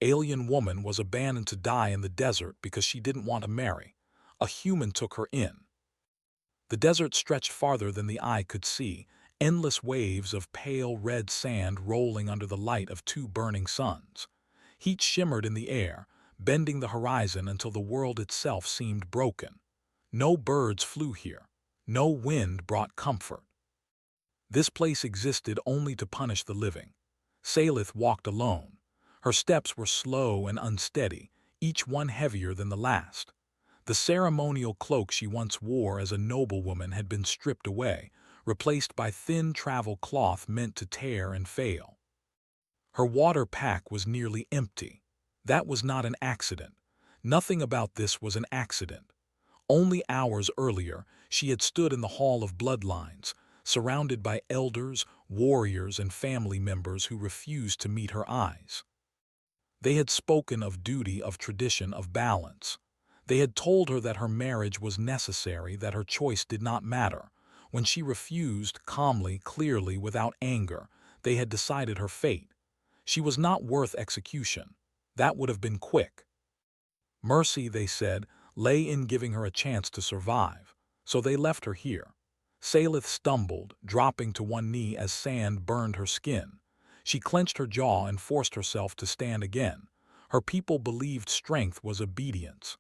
Alien woman was abandoned to die in the desert because she didn't want to marry. A human took her in. The desert stretched farther than the eye could see, endless waves of pale red sand rolling under the light of two burning suns. Heat shimmered in the air, bending the horizon until the world itself seemed broken. No birds flew here. No wind brought comfort. This place existed only to punish the living. Salith walked alone. Her steps were slow and unsteady, each one heavier than the last. The ceremonial cloak she once wore as a noblewoman had been stripped away, replaced by thin travel cloth meant to tear and fail. Her water pack was nearly empty. That was not an accident. Nothing about this was an accident. Only hours earlier, she had stood in the Hall of Bloodlines, surrounded by elders, warriors, and family members who refused to meet her eyes. They had spoken of duty, of tradition, of balance. They had told her that her marriage was necessary, that her choice did not matter. When she refused, calmly, clearly, without anger, they had decided her fate. She was not worth execution. That would have been quick. Mercy, they said, lay in giving her a chance to survive. So they left her here. Salith stumbled, dropping to one knee as sand burned her skin. She clenched her jaw and forced herself to stand again. Her people believed strength was obedience.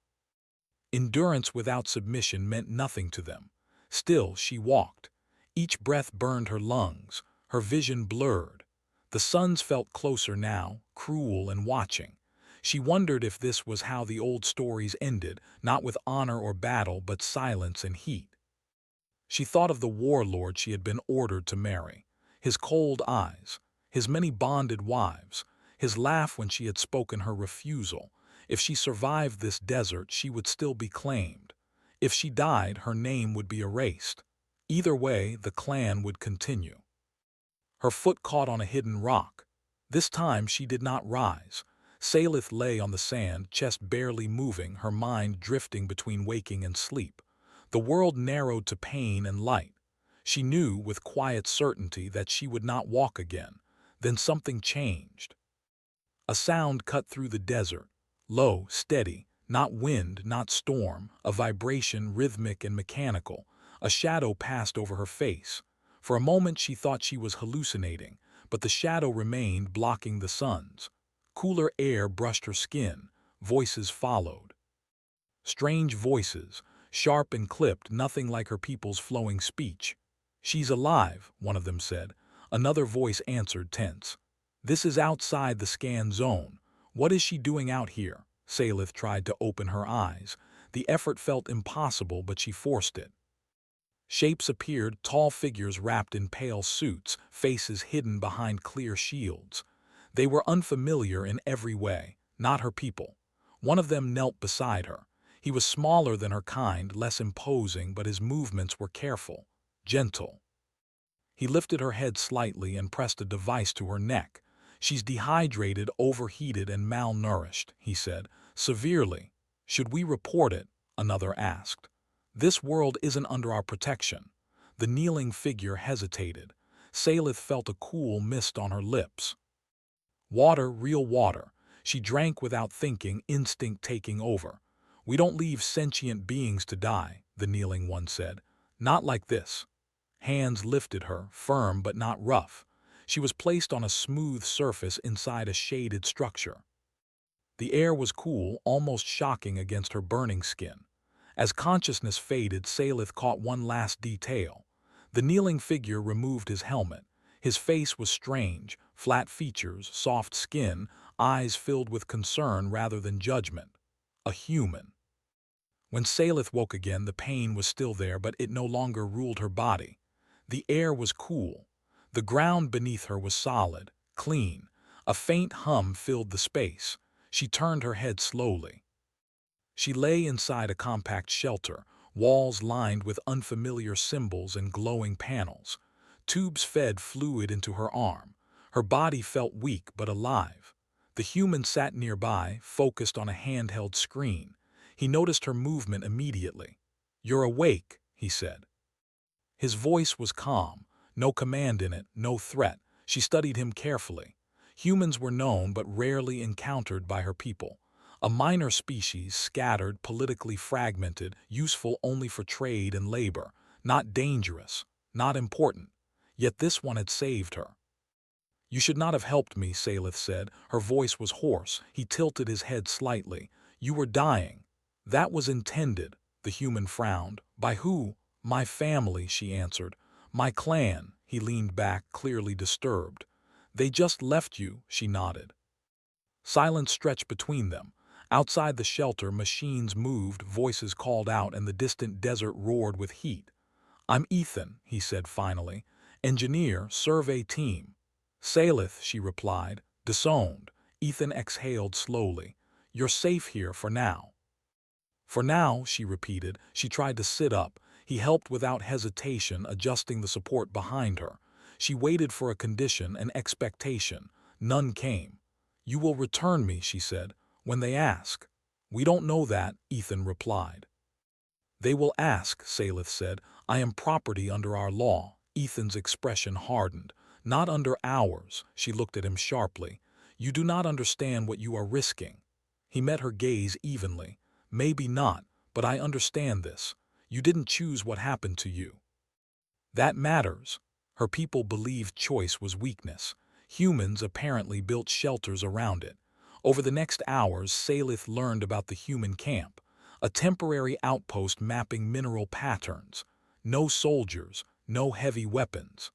Endurance without submission meant nothing to them. Still, she walked. Each breath burned her lungs, her vision blurred. The suns felt closer now, cruel and watching. She wondered if this was how the old stories ended, not with honor or battle, but silence and heat. She thought of the warlord she had been ordered to marry, his cold eyes, his many bonded wives, his laugh when she had spoken her refusal. If she survived this desert, she would still be claimed. If she died, her name would be erased. Either way, the clan would continue. Her foot caught on a hidden rock. This time she did not rise. Salith lay on the sand, chest barely moving, her mind drifting between waking and sleep. The world narrowed to pain and light. She knew with quiet certainty that she would not walk again. Then something changed. A sound cut through the desert, low, steady, not wind, not storm, a vibration rhythmic and mechanical. A shadow passed over her face. For a moment she thought she was hallucinating, but the shadow remained, blocking the suns. Cooler air brushed her skin. Voices followed. Strange voices, sharp and clipped, nothing like her people's flowing speech. "She's alive," one of them said. Another voice answered, tense. "This is outside the scan zone. What is she doing out here?" Salith tried to open her eyes. The effort felt impossible, but she forced it. Shapes appeared, tall figures wrapped in pale suits, faces hidden behind clear shields. They were unfamiliar in every way, not her people. One of them knelt beside her. He was smaller than her kind, less imposing, but his movements were careful, gentle. He lifted her head slightly and pressed a device to her neck. "She's dehydrated, overheated, and malnourished," he said, severely. "Should we report it?" another asked. "This world isn't under our protection." The kneeling figure hesitated. Salith felt a cool mist on her lips. Water, real water. She drank without thinking, instinct taking over. "We don't leave sentient beings to die," the kneeling one said. "Not like this." Hands lifted her, firm but not rough. She was placed on a smooth surface inside a shaded structure. The air was cool, almost shocking against her burning skin. As consciousness faded, Salith caught one last detail. The kneeling figure removed his helmet. His face was strange, flat features, soft skin, eyes filled with concern rather than judgment. A human. When Salith woke again, the pain was still there, but it no longer ruled her body. The air was cool. The ground beneath her was solid, clean. A faint hum filled the space. She turned her head slowly. She lay inside a compact shelter, walls lined with unfamiliar symbols and glowing panels. Tubes fed fluid into her arm. Her body felt weak but alive. The human sat nearby, focused on a handheld screen. He noticed her movement immediately. "You're awake," he said. His voice was calm, no command in it, no threat. She studied him carefully. Humans were known but rarely encountered by her people. A minor species, scattered, politically fragmented, useful only for trade and labor, not dangerous, not important. Yet this one had saved her. "You should not have helped me," Salith said. Her voice was hoarse. He tilted his head slightly. "You were dying." "That was intended," the human frowned. "By who?" "My family," she answered. "My clan." He leaned back, clearly disturbed. "They just left you," she nodded. Silence stretched between them. Outside the shelter, machines moved, voices called out, and the distant desert roared with heat. "I'm Ethan," he said finally. "Engineer, survey team." "Salith," she replied, disowned. Ethan exhaled slowly. "You're safe here for now." "For now," she repeated. She tried to sit up. He helped without hesitation, adjusting the support behind her. She waited for a condition, an expectation. None came. "You will return me," she said, "when they ask." "We don't know that," Ethan replied. "They will ask," Salith said. "I am property under our law." Ethan's expression hardened. "Not under ours." She looked at him sharply. "You do not understand what you are risking." He met her gaze evenly. "Maybe not, but I understand this. You didn't choose what happened to you." "That matters." Her people believed choice was weakness. Humans apparently built shelters around it. Over the next hours, Salith learned about the human camp, a temporary outpost mapping mineral patterns. No soldiers, no heavy weapons.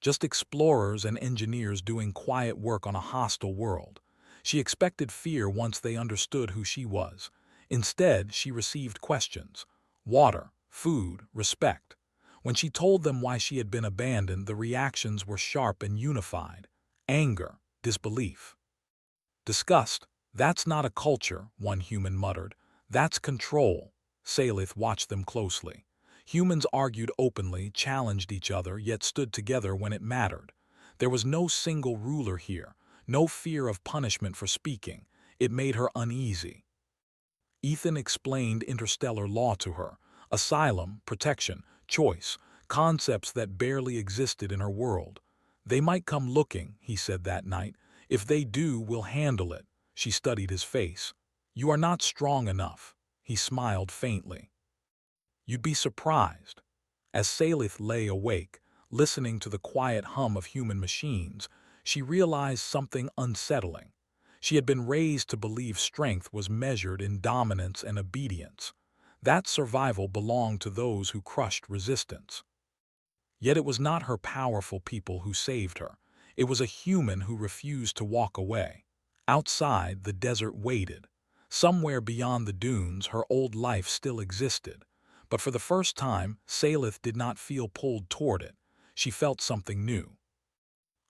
Just explorers and engineers doing quiet work on a hostile world. She expected fear once they understood who she was. Instead, she received questions. Water, food, respect. When she told them why she had been abandoned, the reactions were sharp and unified. Anger, disbelief. Disgust. "That's not a culture," one human muttered. "That's control." Salith watched them closely. Humans argued openly, challenged each other, yet stood together when it mattered. There was no single ruler here, no fear of punishment for speaking. It made her uneasy. Ethan explained interstellar law to her. Asylum, protection, choice, concepts that barely existed in her world. "They might come looking," he said that night. "If they do, we'll handle it." She studied his face. "You are not strong enough." He smiled faintly. "You'd be surprised." As Salith lay awake, listening to the quiet hum of human machines, she realized something unsettling. She had been raised to believe strength was measured in dominance and obedience. That survival belonged to those who crushed resistance. Yet it was not her powerful people who saved her. It was a human who refused to walk away. Outside, the desert waited. Somewhere beyond the dunes, her old life still existed. But for the first time, Salith did not feel pulled toward it. She felt something new.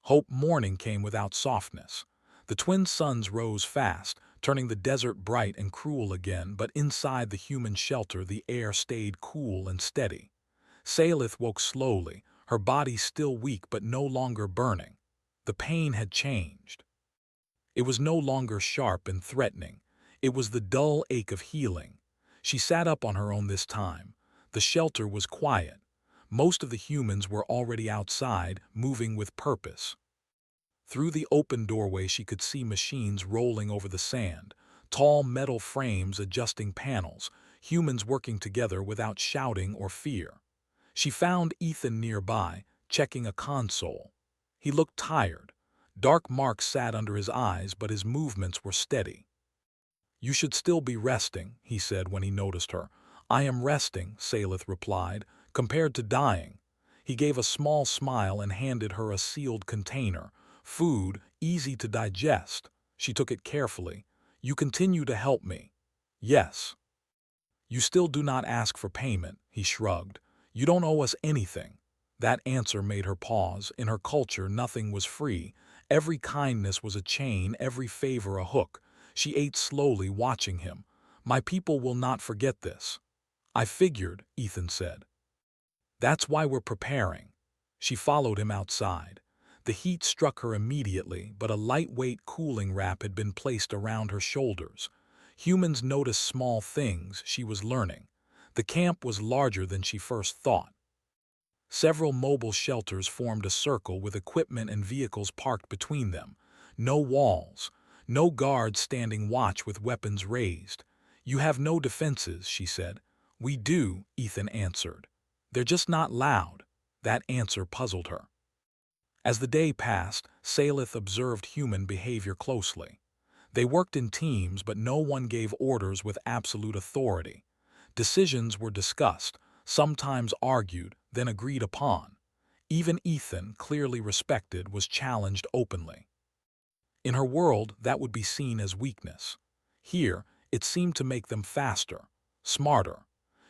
Hope. Morning came without softness. The twin suns rose fast, turning the desert bright and cruel again, but inside the human shelter the air stayed cool and steady. Salith woke slowly, her body still weak but no longer burning. The pain had changed. It was no longer sharp and threatening. It was the dull ache of healing. She sat up on her own this time. The shelter was quiet. Most of the humans were already outside, moving with purpose. Through the open doorway she could see machines rolling over the sand, tall metal frames adjusting panels, humans working together without shouting or fear. She found Ethan nearby, checking a console. He looked tired. Dark marks sat under his eyes, but his movements were steady. "You should still be resting," he said when he noticed her. "I am resting," Salith replied, "compared to dying." He gave a small smile and handed her a sealed container. Food, easy to digest. She took it carefully. "You continue to help me." "Yes." "You still do not ask for payment," he shrugged. "You don't owe us anything." That answer made her pause. In her culture, nothing was free. Every kindness was a chain, every favor a hook. She ate slowly, watching him. "My people will not forget this." "I figured," Ethan said. "That's why we're preparing." She followed him outside. The heat struck her immediately, but a lightweight cooling wrap had been placed around her shoulders. Humans noticed small things, she was learning. The camp was larger than she first thought. Several mobile shelters formed a circle with equipment and vehicles parked between them. No walls. No guards standing watch with weapons raised. You have no defenses, she said. We do, Ethan answered. They're just not loud. That answer puzzled her. As the day passed, Salith observed human behavior closely. They worked in teams, but no one gave orders with absolute authority. Decisions were discussed, sometimes argued, then agreed upon. Even Ethan, clearly respected, was challenged openly. In her world, that would be seen as weakness. Here, it seemed to make them faster, smarter.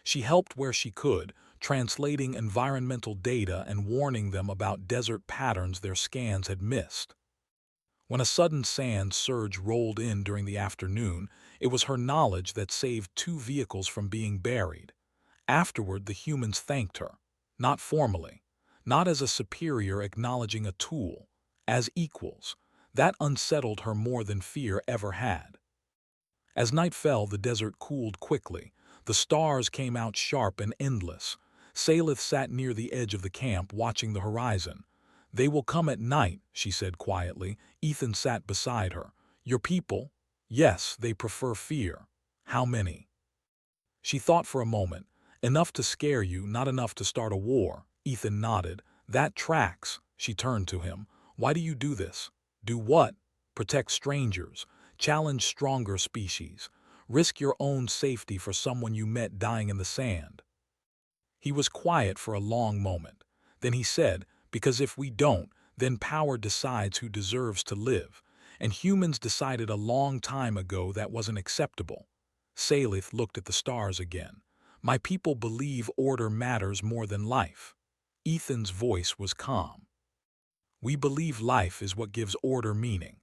She helped where she could, translating environmental data and warning them about desert patterns their scans had missed. When a sudden sand surge rolled in during the afternoon, it was her knowledge that saved 2 vehicles from being buried. Afterward, the humans thanked her, not formally, not as a superior acknowledging a tool, as equals. That unsettled her more than fear ever had. As night fell, the desert cooled quickly. The stars came out sharp and endless. Salith sat near the edge of the camp, watching the horizon. They will come at night, she said quietly. Ethan sat beside her. Your people? Yes, they prefer fear. How many? She thought for a moment. Enough to scare you, not enough to start a war. Ethan nodded. That tracks. She turned to him. Why do you do this? Do what? Protect strangers. Challenge stronger species. Risk your own safety for someone you met dying in the sand. He was quiet for a long moment. Then he said, because if we don't, then power decides who deserves to live. And humans decided a long time ago that wasn't acceptable. Salith looked at the stars again. My people believe order matters more than life. Ethan's voice was calm. We believe life is what gives order meaning.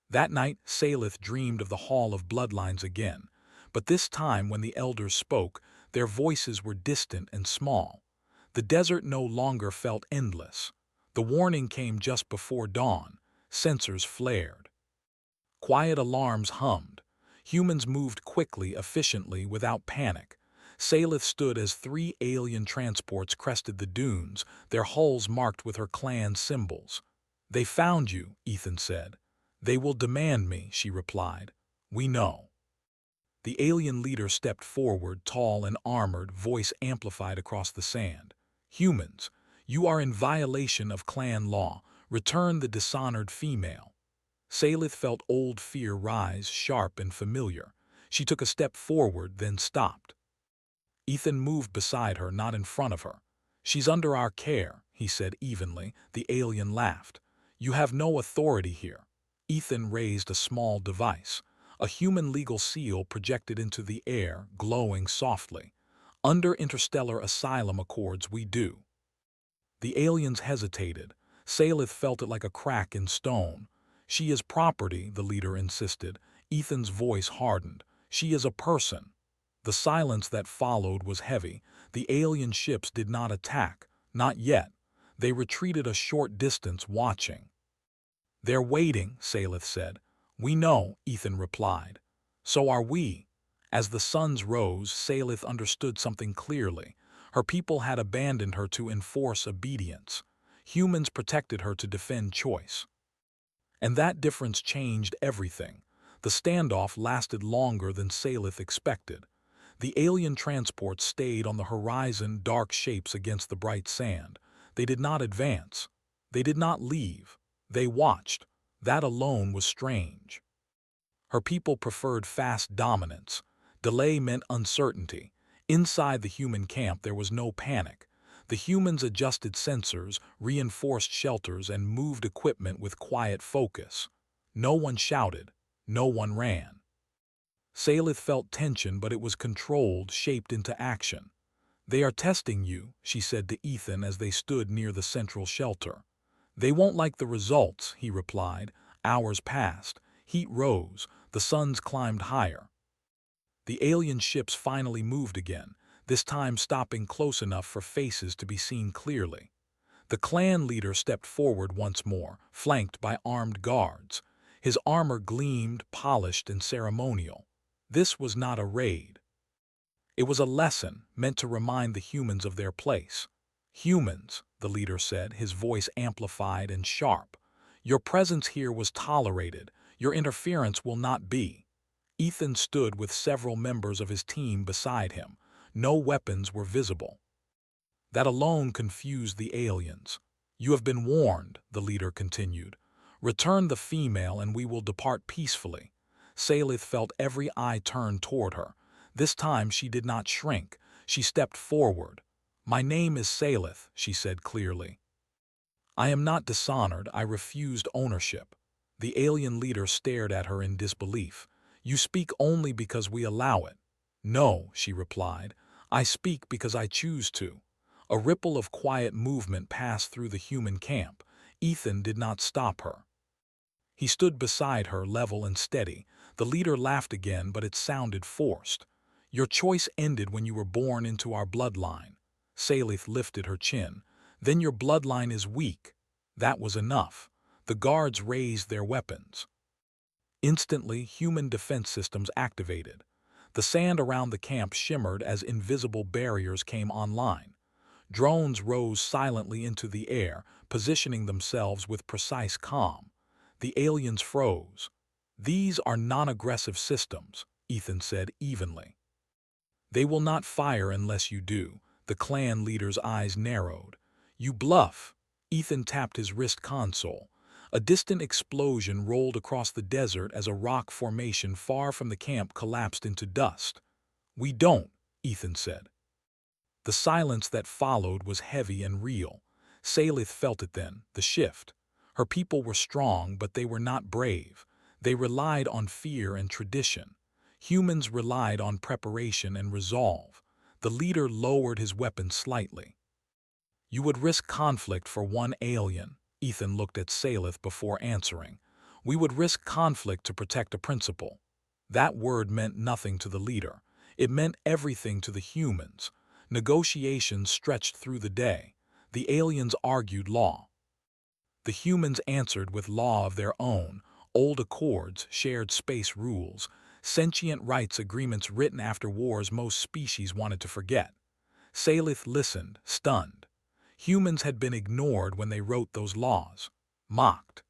That night, Salith dreamed of the Hall of Bloodlines again, but this time when the elders spoke, their voices were distant and small. The desert no longer felt endless. The warning came just before dawn. Sensors flared. Quiet alarms hummed. Humans moved quickly, efficiently, without panic. Salith stood as 3 alien transports crested the dunes, their hulls marked with her clan's symbols. They found you, Ethan said. They will demand me, she replied. We know. The alien leader stepped forward, tall and armored, voice amplified across the sand. Humans, you are in violation of clan law. Return the dishonored female. Salith felt old fear rise, sharp and familiar. She took a step forward, then stopped. Ethan moved beside her, not in front of her. She's under our care, he said evenly. The alien laughed. You have no authority here. Ethan raised a small device. A human legal seal projected into the air, glowing softly. Under interstellar asylum accords, we do. The aliens hesitated. Salith felt it like a crack in stone. She is property, the leader insisted. Ethan's voice hardened. She is a person. The silence that followed was heavy. The alien ships did not attack. Not yet. They retreated a short distance, watching. They're waiting, Salith said. We know, Ethan replied. So are we. As the suns rose, Salith understood something clearly. Her people had abandoned her to enforce obedience. Humans protected her to defend choice. And that difference changed everything. The standoff lasted longer than Salith expected. The alien transports stayed on the horizon, dark shapes against the bright sand. They did not advance. They did not leave. They watched. That alone was strange. Her people preferred fast dominance. Delay meant uncertainty. Inside the human camp there was no panic. The humans adjusted sensors, reinforced shelters, and moved equipment with quiet focus. No one shouted. No one ran. Salith felt tension, but it was controlled, shaped into action. They are testing you, she said to Ethan as they stood near the central shelter. They won't like the results, he replied. Hours passed. Heat rose. The suns climbed higher. The alien ships finally moved again, this time stopping close enough for faces to be seen clearly. The clan leader stepped forward once more, flanked by armed guards. His armor gleamed, polished and ceremonial. This was not a raid. It was a lesson meant to remind the humans of their place. Humans, the leader said, his voice amplified and sharp. Your presence here was tolerated. Your interference will not be. Ethan stood with several members of his team beside him. No weapons were visible. That alone confused the aliens. You have been warned, the leader continued. Return the female and we will depart peacefully. Salith felt every eye turn toward her. This time she did not shrink. She stepped forward. My name is Salith, she said clearly. I am not dishonored. I refused ownership. The alien leader stared at her in disbelief. You speak only because we allow it. No, she replied. I speak because I choose to. A ripple of quiet movement passed through the human camp. Ethan did not stop her. He stood beside her, level and steady. The leader laughed again, but it sounded forced. Your choice ended when you were born into our bloodline. Salith lifted her chin. Then your bloodline is weak. That was enough. The guards raised their weapons. Instantly, human defense systems activated. The sand around the camp shimmered as invisible barriers came online. Drones rose silently into the air, positioning themselves with precise calm. The aliens froze. These are non-aggressive systems, Ethan said evenly. They will not fire unless you do. The clan leader's eyes narrowed. You bluff. Ethan tapped his wrist console. A distant explosion rolled across the desert as a rock formation far from the camp collapsed into dust. We don't, Ethan said. The silence that followed was heavy and real. Salith felt it then, the shift. Her people were strong, but they were not brave. They relied on fear and tradition. Humans relied on preparation and resolve. The leader lowered his weapon slightly. You would risk conflict for one alien. Ethan looked at Salith before answering. We would risk conflict to protect a principle. That word meant nothing to the leader. It meant everything to the humans. Negotiations stretched through the day. The aliens argued law. The humans answered with law of their own, old accords, shared space rules, sentient rights agreements written after wars most species wanted to forget. Salith listened, stunned. Humans had been ignored when they wrote those laws, mocked.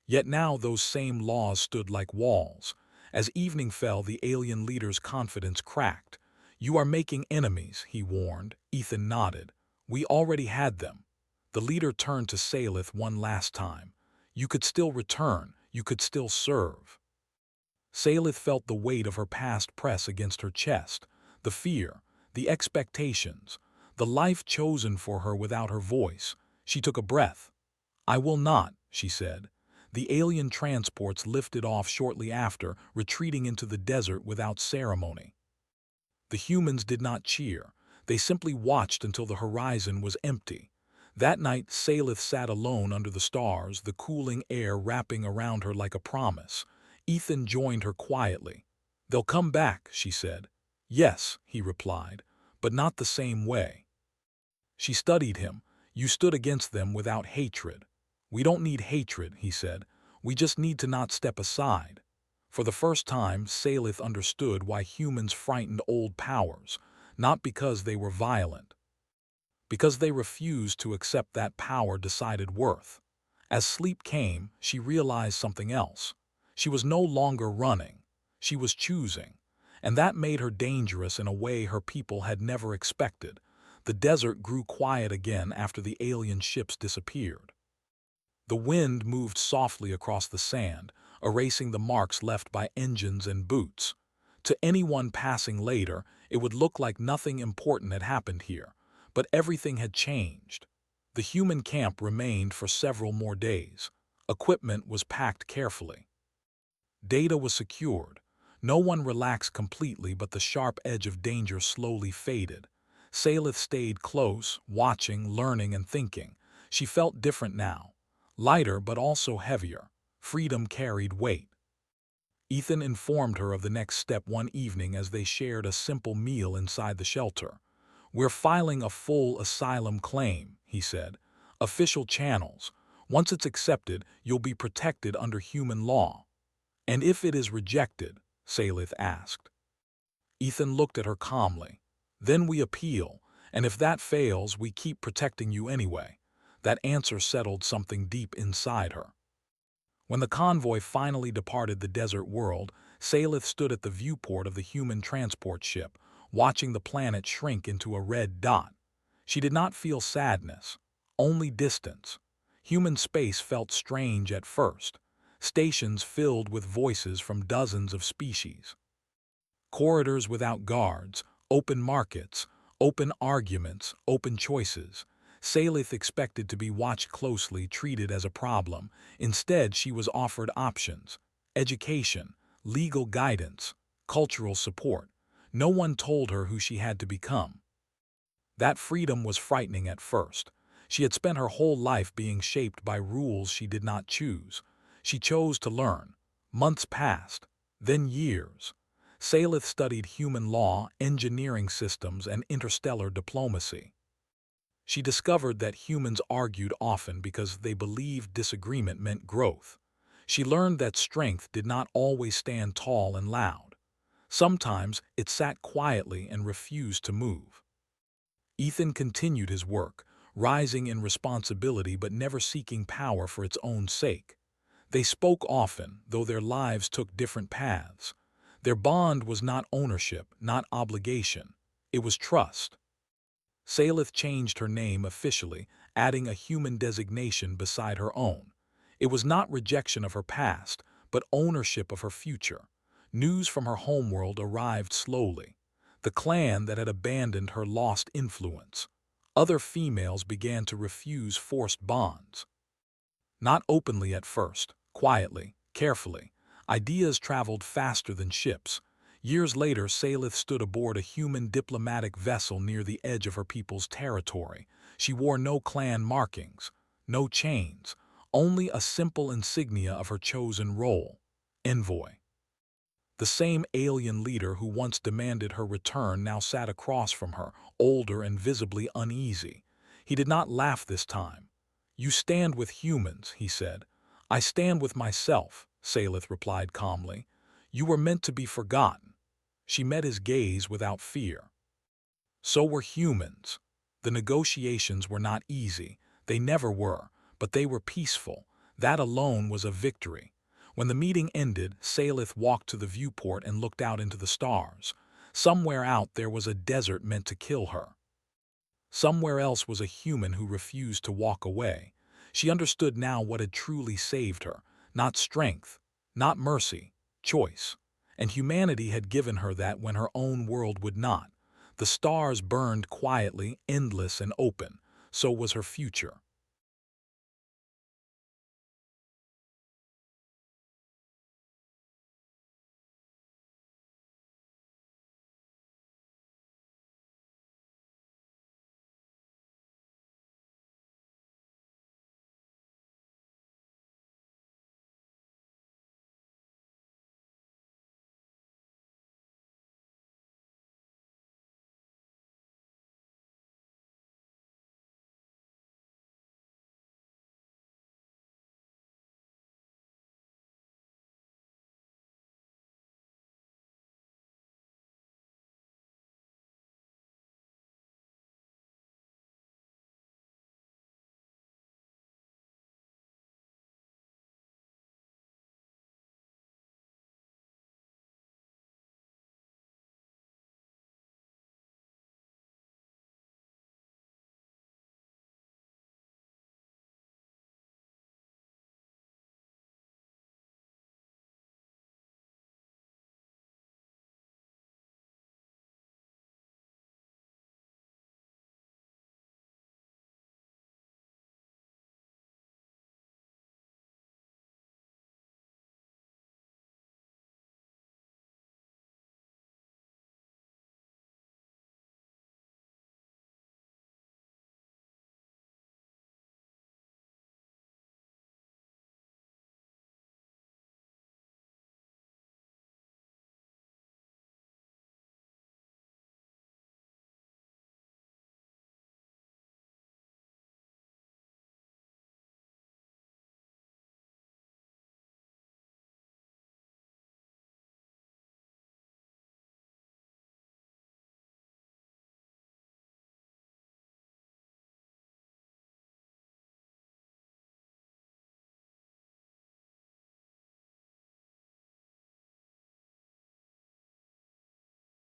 Yet now those same laws stood like walls. As evening fell, the alien leader's confidence cracked. You are making enemies, he warned. Ethan nodded. We already had them. The leader turned to Salith one last time. You could still return. You could still serve. Salith felt the weight of her past press against her chest, the fear, the expectations, the life chosen for her without her voice. She took a breath. I will not, she said. The alien transports lifted off shortly after, retreating into the desert without ceremony. The humans did not cheer. They simply watched until the horizon was empty. That night, Salith sat alone under the stars, the cooling air wrapping around her like a promise. Ethan joined her quietly. They'll come back, she said. Yes, he replied, but not the same way. She studied him. You stood against them without hatred. We don't need hatred, he said. We just need to not step aside. For the first time, Salith understood why humans frightened old powers, not because they were violent, because they refused to accept that power decided worth. As sleep came, she realized something else. She was no longer running. She was choosing. And that made her dangerous in a way her people had never expected. The desert grew quiet again after the alien ships disappeared. The wind moved softly across the sand, erasing the marks left by engines and boots. To anyone passing later, it would look like nothing important had happened here, but everything had changed. The human camp remained for several more days. Equipment was packed carefully. Data was secured. No one relaxed completely, but the sharp edge of danger slowly faded. Salith stayed close, watching, learning, and thinking. She felt different now. Lighter, but also heavier. Freedom carried weight. Ethan informed her of the next step one evening as they shared a simple meal inside the shelter. We're filing a full asylum claim, he said. Official channels. Once it's accepted, you'll be protected under human law. And if it is rejected, Salith asked. Ethan looked at her calmly. Then we appeal, and if that fails, we keep protecting you anyway. That answer settled something deep inside her. When the convoy finally departed the desert world, Salith stood at the viewport of the human transport ship, watching the planet shrink into a red dot. She did not feel sadness, only distance. Human space felt strange at first, stations filled with voices from dozens of species. Corridors without guards, open markets, open arguments, open choices. Salith expected to be watched closely, treated as a problem. Instead, she was offered options: education, legal guidance, cultural support. No one told her who she had to become. That freedom was frightening at first. She had spent her whole life being shaped by rules she did not choose. She chose to learn. Months passed, then years. Salith studied human law, engineering systems, and interstellar diplomacy. She discovered that humans argued often because they believed disagreement meant growth. She learned that strength did not always stand tall and loud. Sometimes it sat quietly and refused to move. Ethan continued his work, rising in responsibility but never seeking power for its own sake. They spoke often, though their lives took different paths. Their bond was not ownership, not obligation. It was trust. Salith changed her name officially, adding a human designation beside her own. It was not rejection of her past, but ownership of her future. News from her homeworld arrived slowly. The clan that had abandoned her lost influence. Other females began to refuse forced bonds. Not openly at first, quietly, carefully. Ideas traveled faster than ships. Years later, Salith stood aboard a human diplomatic vessel near the edge of her people's territory. She wore no clan markings, no chains, only a simple insignia of her chosen role: envoy. The same alien leader who once demanded her return now sat across from her, older and visibly uneasy. He did not laugh this time. "You stand with humans," he said. "I stand with myself," Salith replied calmly. "You were meant to be forgotten." She met his gaze without fear. So were humans. The negotiations were not easy. They never were, but they were peaceful. That alone was a victory. When the meeting ended, Salith walked to the viewport and looked out into the stars. Somewhere out there was a desert meant to kill her. Somewhere else was a human who refused to walk away. She understood now what had truly saved her: not strength, not mercy, choice. And humanity had given her that when her own world would not. The stars burned quietly, endless and open. So was her future.